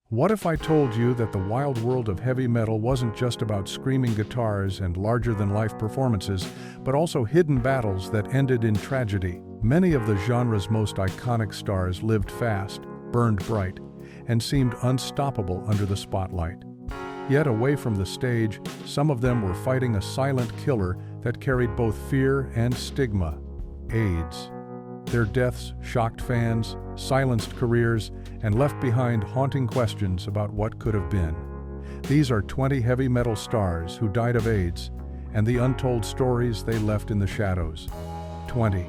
What if I told you that the wild world of heavy metal wasn't just about screaming guitars and larger-than-life performances, but also hidden battles that ended in tragedy? Many of the genre's most iconic stars lived fast, burned bright, and seemed unstoppable under the spotlight. Yet away from the stage, some of them were fighting a silent killer that carried both fear and stigma: AIDS. Their deaths shocked fans, silenced careers, and left behind haunting questions about what could have been. These are 20 heavy metal stars who died of AIDS, and the untold stories they left in the shadows. 20.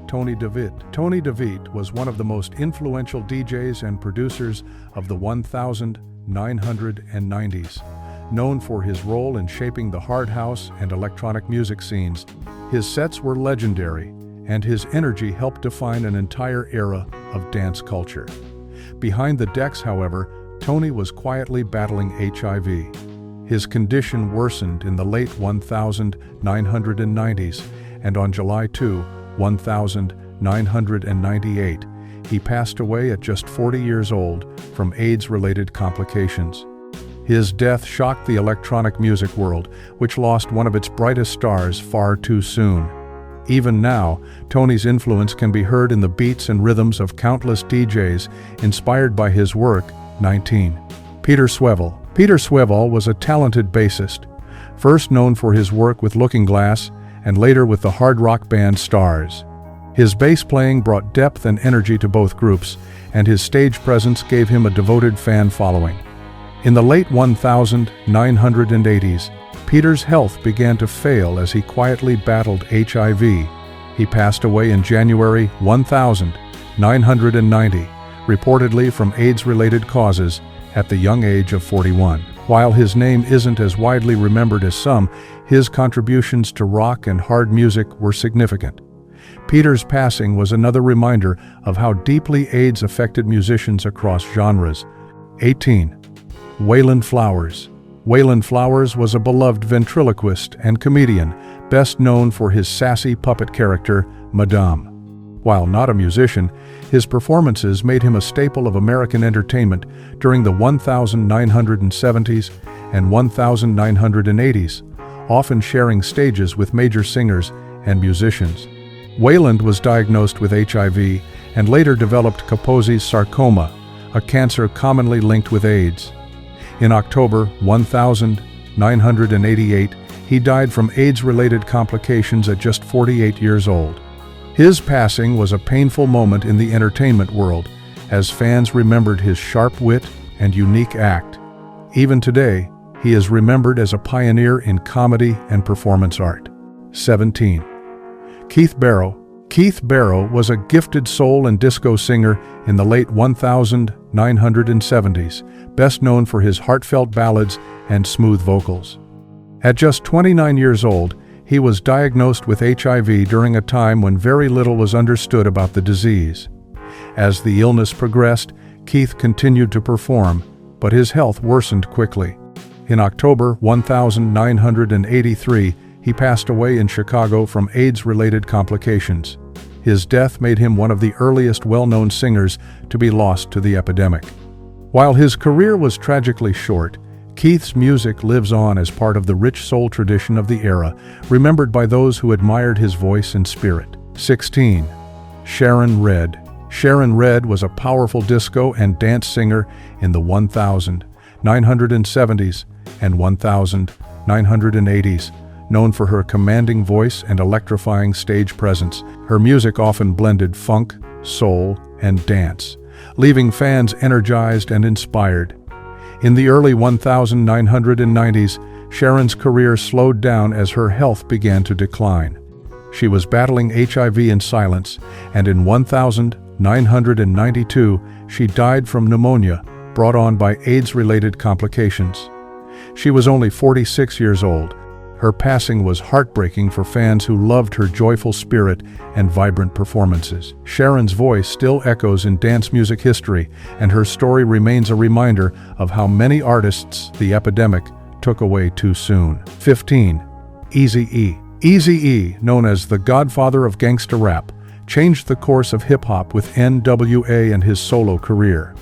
Tony DeVit. Tony DeVit was one of the most influential DJs and producers of the 1990s. Known for his role in shaping the hard house and electronic music scenes, his sets were legendary, and his energy helped define an entire era of dance culture. Behind the decks, however, Tony was quietly battling HIV. His condition worsened in the late 1990s, and on July 2, 1998, he passed away at just 40 years old from AIDS-related complications. His death shocked the electronic music world, which lost one of its brightest stars far too soon. Even now, Tony's influence can be heard in the beats and rhythms of countless DJs inspired by his work. 19. Peter Swivel. Peter Swivel was a talented bassist, first known for his work with Looking Glass and later with the hard rock band Stars. His bass playing brought depth and energy to both groups, and his stage presence gave him a devoted fan following. In the late 1980s, Peter's health began to fail as he quietly battled HIV. He passed away in January 1990, reportedly from AIDS-related causes, at the young age of 41. While his name isn't as widely remembered as some, his contributions to rock and hard music were significant. Peter's passing was another reminder of how deeply AIDS affected musicians across genres. 18. Waylon Flowers. Waylon Flowers was a beloved ventriloquist and comedian, best known for his sassy puppet character, Madame. While not a musician, his performances made him a staple of American entertainment during the 1970s and 1980s, often sharing stages with major singers and musicians. Waylon was diagnosed with HIV and later developed Kaposi's sarcoma, a cancer commonly linked with AIDS. In October 1988, he died from AIDS-related complications at just 48 years old. His passing was a painful moment in the entertainment world, as fans remembered his sharp wit and unique act. Even today, he is remembered as a pioneer in comedy and performance art. 17. Keith Barrow. Keith Barrow was a gifted soul and disco singer in the late 1970s, best known for his heartfelt ballads and smooth vocals. At just 29 years old, he was diagnosed with HIV during a time when very little was understood about the disease. As the illness progressed, Keith continued to perform, but his health worsened quickly. In October 1983, he passed away in Chicago from AIDS-related complications. His death made him one of the earliest well-known singers to be lost to the epidemic. While his career was tragically short, Keith's music lives on as part of the rich soul tradition of the era, remembered by those who admired his voice and spirit. 16. Sharon Redd. Sharon Redd was a powerful disco and dance singer in the 1970s and 1980s. Known for her commanding voice and electrifying stage presence, her music often blended funk, soul, and dance, leaving fans energized and inspired. In the early 1990s, Sharon's career slowed down as her health began to decline. She was battling HIV in silence, and in 1992, she died from pneumonia brought on by AIDS-related complications. She was only 46 years old. Her passing was heartbreaking for fans who loved her joyful spirit and vibrant performances. Sharon's voice still echoes in dance music history, and her story remains a reminder of how many artists the epidemic took away too soon. 15. Eazy-E. Eazy-E, known as the godfather of gangsta rap, changed the course of hip-hop with NWA and his solo career.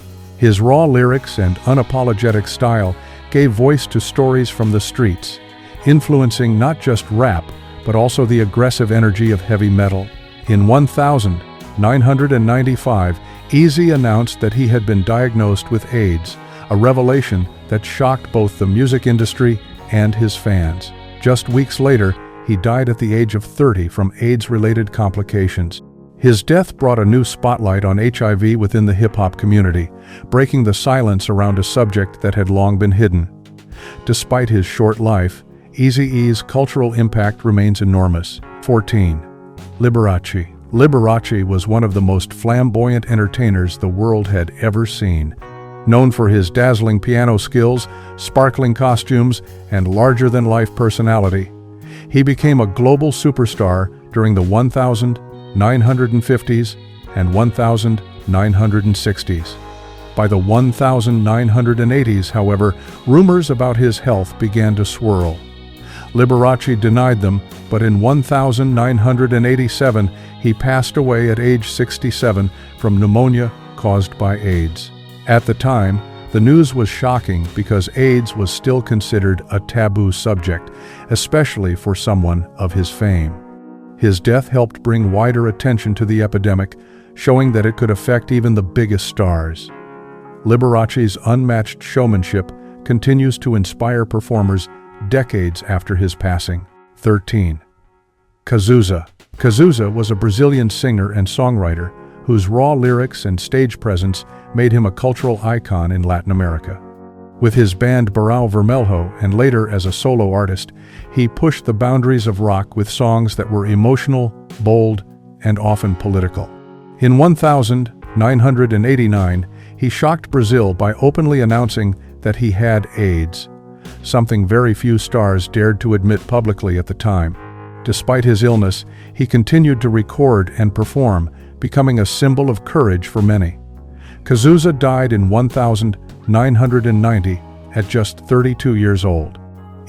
His raw lyrics and unapologetic style gave voice to stories from the streets, influencing not just rap, but also the aggressive energy of heavy metal. In 1995, Eazy announced that he had been diagnosed with AIDS, a revelation that shocked both the music industry and his fans. Just weeks later, he died at the age of 30 from AIDS-related complications. His death brought a new spotlight on HIV within the hip-hop community, breaking the silence around a subject that had long been hidden. Despite his short life, Eazy-E's cultural impact remains enormous. 14. Liberace. Liberace was one of the most flamboyant entertainers the world had ever seen. Known for his dazzling piano skills, sparkling costumes, and larger-than-life personality, he became a global superstar during the 1950s and 1960s. By the 1980s, however, rumors about his health began to swirl. Liberace denied them, but in 1987, he passed away at age 67 from pneumonia caused by AIDS. At the time, the news was shocking because AIDS was still considered a taboo subject, especially for someone of his fame. His death helped bring wider attention to the epidemic, showing that it could affect even the biggest stars. Liberace's unmatched showmanship continues to inspire performers decades after his passing. 13. Cazuza. Cazuza was a Brazilian singer and songwriter whose raw lyrics and stage presence made him a cultural icon in Latin America. With his band Barão Vermelho and later as a solo artist, he pushed the boundaries of rock with songs that were emotional, bold, and often political. In 1989, he shocked Brazil by openly announcing that he had AIDS, something very few stars dared to admit publicly at the time. Despite his illness, he continued to record and perform, becoming a symbol of courage for many. Cazuza died in 1990 at just 32 years old.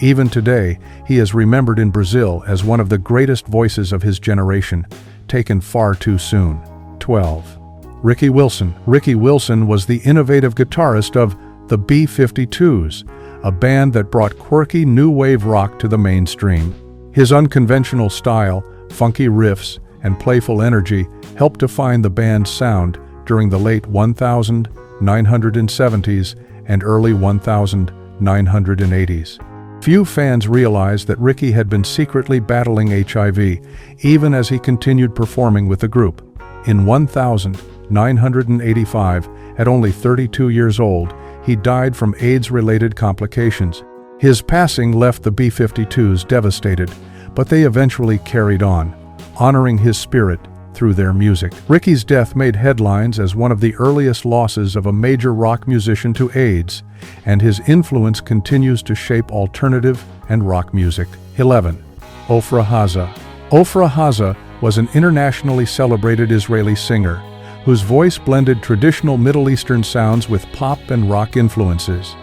Even today, he is remembered in Brazil as one of the greatest voices of his generation, taken far too soon. 12. Ricky Wilson. Ricky Wilson was the innovative guitarist of the B-52s, a band that brought quirky new wave rock to the mainstream. His unconventional style, funky riffs, and playful energy helped define the band's sound during the late 1970s and early 1980s. Few fans realized that Ricky had been secretly battling HIV, even as he continued performing with the group. In 1985, at only 32 years old, he died from AIDS-related complications. His passing left the B-52s devastated, but they eventually carried on, honoring his spirit through their music. Ricky's death made headlines as one of the earliest losses of a major rock musician to AIDS, and his influence continues to shape alternative and rock music. 11. Ofra Haza. Ofra Haza was an internationally celebrated Israeli singer whose voice blended traditional Middle Eastern sounds with pop and rock influences.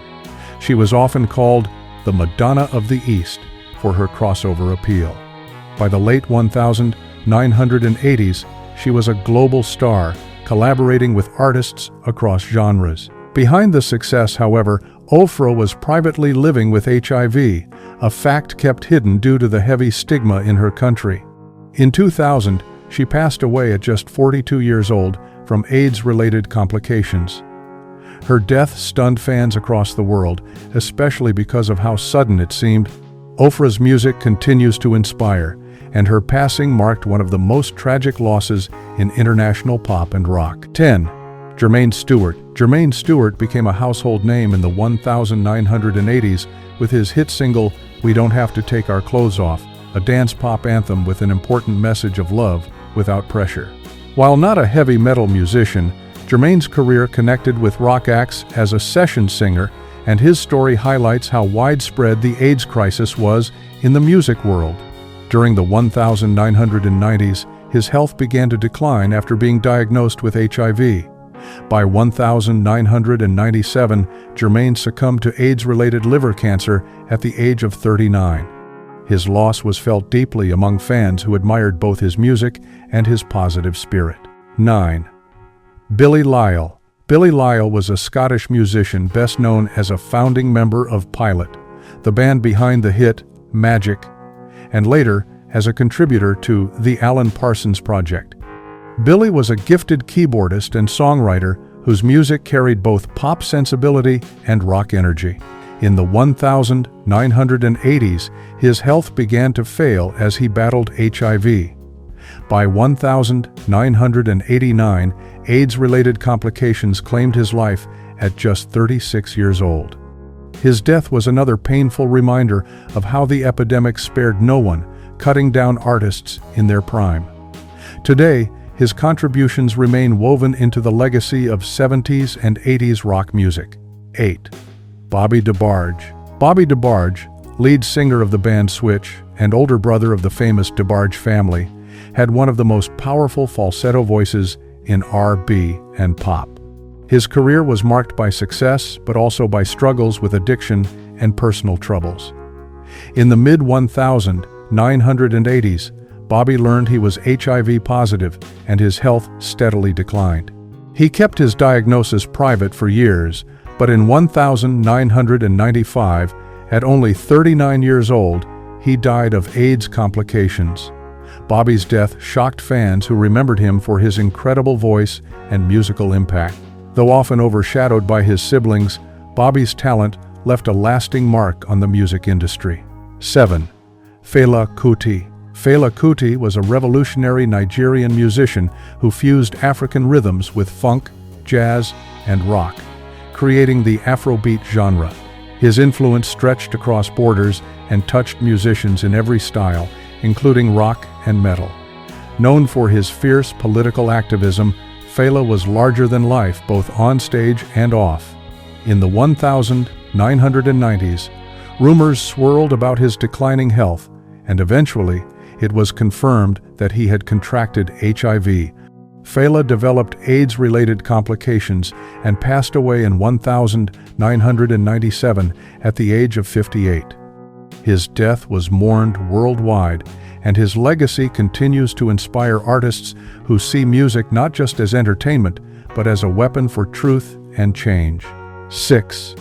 She was often called the Madonna of the East for her crossover appeal. By the late 1980s, she was a global star, collaborating with artists across genres. Behind the success, however, Ofra was privately living with HIV, a fact kept hidden due to the heavy stigma in her country. In 2000, she passed away at just 42 years old from AIDS-related complications. Her death stunned fans across the world, especially because of how sudden it seemed. Ofra's music continues to inspire, and her passing marked one of the most tragic losses in international pop and rock. 10. Jermaine Stewart. Jermaine Stewart became a household name in the 1980s with his hit single, "We Don't Have to Take Our Clothes Off," a dance pop anthem with an important message of love without pressure. While not a heavy metal musician, Jermaine's career connected with rock acts as a session singer, and his story highlights how widespread the AIDS crisis was in the music world. During the 1990s, his health began to decline after being diagnosed with HIV. By 1997, Jermaine succumbed to AIDS-related liver cancer at the age of 39. His loss was felt deeply among fans who admired both his music and his positive spirit. 9. Billy Lyle. Billy Lyle was a Scottish musician best known as a founding member of Pilot, the band behind the hit Magic, and later as a contributor to the Alan Parsons Project. Billy was a gifted keyboardist and songwriter whose music carried both pop sensibility and rock energy. In the 1980s, his health began to fail as he battled HIV. By 1989, AIDS-related complications claimed his life at just 36 years old. His death was another painful reminder of how the epidemic spared no one, cutting down artists in their prime. Today, his contributions remain woven into the legacy of 70s and 80s rock music. 8. Bobby DeBarge. Bobby DeBarge, lead singer of the band Switch and older brother of the famous DeBarge family, had one of the most powerful falsetto voices in R&B and pop. His career was marked by success, but also by struggles with addiction and personal troubles. In the mid-1980s, Bobby learned he was HIV positive and his health steadily declined. He kept his diagnosis private for years, but in 1995, at only 39 years old, he died of AIDS complications. Bobby's death shocked fans who remembered him for his incredible voice and musical impact. Though often overshadowed by his siblings, Bobby's talent left a lasting mark on the music industry. 7. Fela Kuti. Fela Kuti was a revolutionary Nigerian musician who fused African rhythms with funk, jazz, and rock, creating the Afrobeat genre. His influence stretched across borders and touched musicians in every style, including rock and metal. Known for his fierce political activism, Fela was larger than life both on stage and off. In the 1990s, rumors swirled about his declining health, and eventually, it was confirmed that he had contracted HIV. Fela developed AIDS-related complications and passed away in 1997 at the age of 58. His death was mourned worldwide, and his legacy continues to inspire artists who see music not just as entertainment, but as a weapon for truth and change. 6.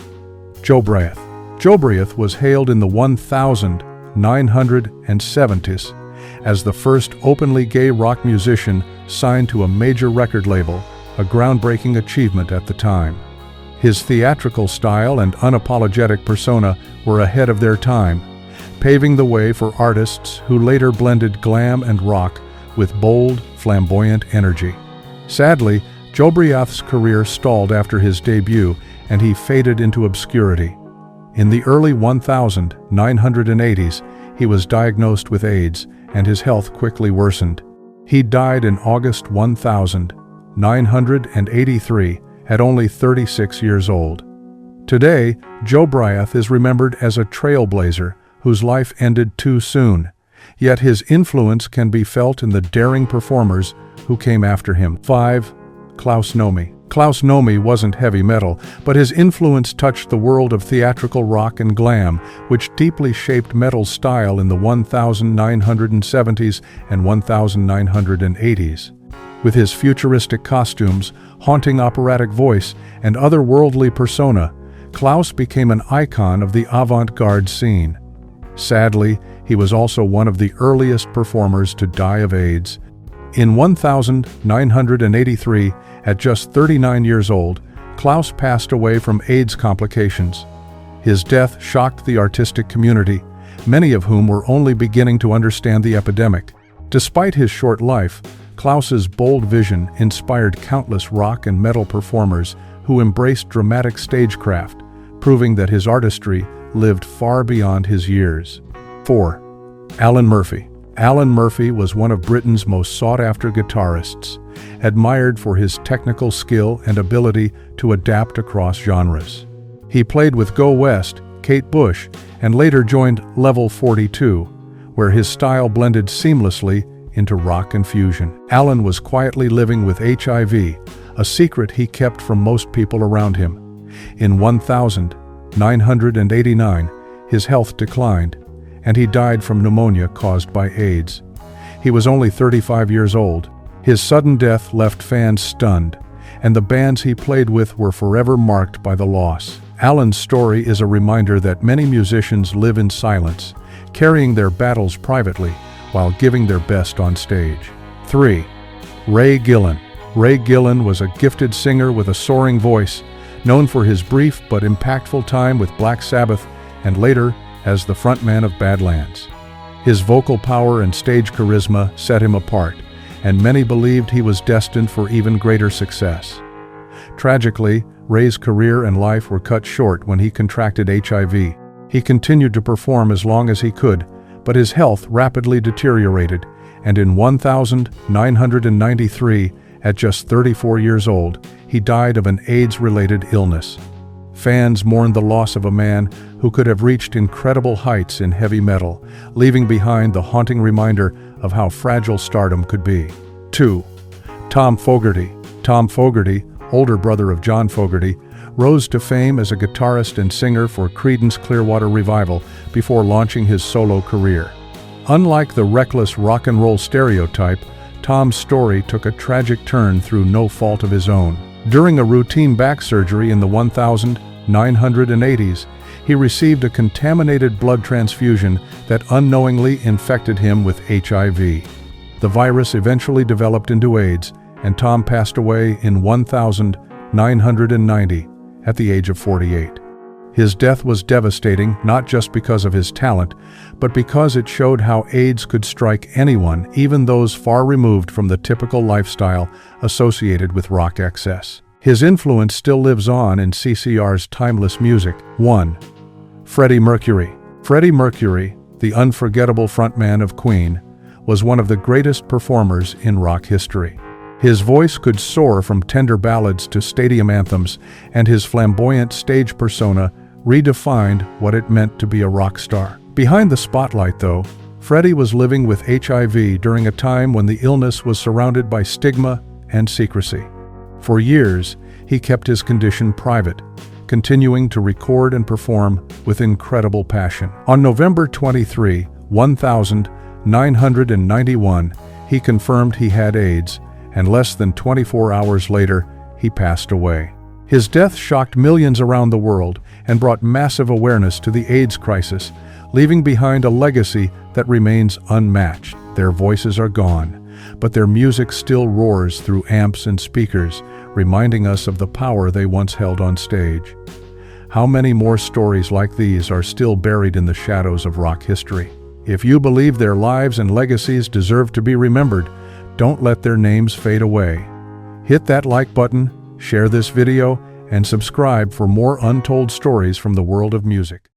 Jobriath. Jobriath was hailed in the 1970s as the first openly gay rock musician signed to a major record label, a groundbreaking achievement at the time. His theatrical style and unapologetic persona were ahead of their time, paving the way for artists who later blended glam and rock with bold, flamboyant energy. Sadly, Jobriath's career stalled after his debut, and he faded into obscurity. In the early 1980s, he was diagnosed with AIDS, and his health quickly worsened. He died in August 1983 at only 36 years old. Today, Jobriath is remembered as a trailblazer whose life ended too soon, yet his influence can be felt in the daring performers who came after him. 5. Klaus Nomi. Klaus Nomi wasn't heavy metal, but his influence touched the world of theatrical rock and glam, which deeply shaped metal's style in the 1970s and 1980s. With his futuristic costumes, haunting operatic voice, and otherworldly persona, Klaus became an icon of the avant-garde scene. Sadly, he was also one of the earliest performers to die of AIDS. In 1983, at just 39 years old, Klaus passed away from AIDS complications. His death shocked the artistic community, many of whom were only beginning to understand the epidemic. Despite his short life, Klaus's bold vision inspired countless rock and metal performers who embraced dramatic stagecraft, proving that his artistry lived far beyond his years. 4. Alan Murphy. Alan Murphy was one of Britain's most sought-after guitarists, admired for his technical skill and ability to adapt across genres. He played with Go West, Kate Bush, and later joined Level 42, where his style blended seamlessly into rock and fusion. Alan was quietly living with HIV, a secret he kept from most people around him. In 1989, his health declined, and he died from pneumonia caused by AIDS. He was only 35 years old. His sudden death left fans stunned, and the bands he played with were forever marked by the loss. Alan's story is a reminder that many musicians live in silence, carrying their battles privately while giving their best on stage. 3. Ray Gillen. Ray Gillen was a gifted singer with a soaring voice, known for his brief but impactful time with Black Sabbath and later as the frontman of Badlands. His vocal power and stage charisma set him apart, and many believed he was destined for even greater success. Tragically, Ray's career and life were cut short when he contracted HIV. He continued to perform as long as he could, but his health rapidly deteriorated, and in 1993, at just 34 years old, he died of an AIDS-related illness. Fans mourned the loss of a man who could have reached incredible heights in heavy metal, leaving behind the haunting reminder of how fragile stardom could be. 2. Tom Fogerty. Tom Fogerty, older brother of John Fogerty, rose to fame as a guitarist and singer for Creedence Clearwater Revival before launching his solo career. Unlike the reckless rock and roll stereotype, Tom's story took a tragic turn through no fault of his own. During a routine back surgery in the 1980s, he received a contaminated blood transfusion that unknowingly infected him with HIV. The virus eventually developed into AIDS, and Tom passed away in 1990 at the age of 48. His death was devastating not just because of his talent, but because it showed how AIDS could strike anyone, even those far removed from the typical lifestyle associated with rock excess. His influence still lives on in CCR's timeless music. 1. Freddie Mercury. Freddie Mercury, the unforgettable frontman of Queen, was one of the greatest performers in rock history. His voice could soar from tender ballads to stadium anthems, and his flamboyant stage persona redefined what it meant to be a rock star. Behind the spotlight, though, Freddie was living with HIV during a time when the illness was surrounded by stigma and secrecy. For years, he kept his condition private, continuing to record and perform with incredible passion. On November 23, 1991, he confirmed he had AIDS, and less than 24 hours later, he passed away. His death shocked millions around the world and brought massive awareness to the AIDS crisis, leaving behind a legacy that remains unmatched. Their voices are gone, but their music still roars through amps and speakers, reminding us of the power they once held on stage. How many more stories like these are still buried in the shadows of rock history? If you believe their lives and legacies deserve to be remembered, don't let their names fade away. Hit that like button, share this video, and subscribe for more untold stories from the world of music.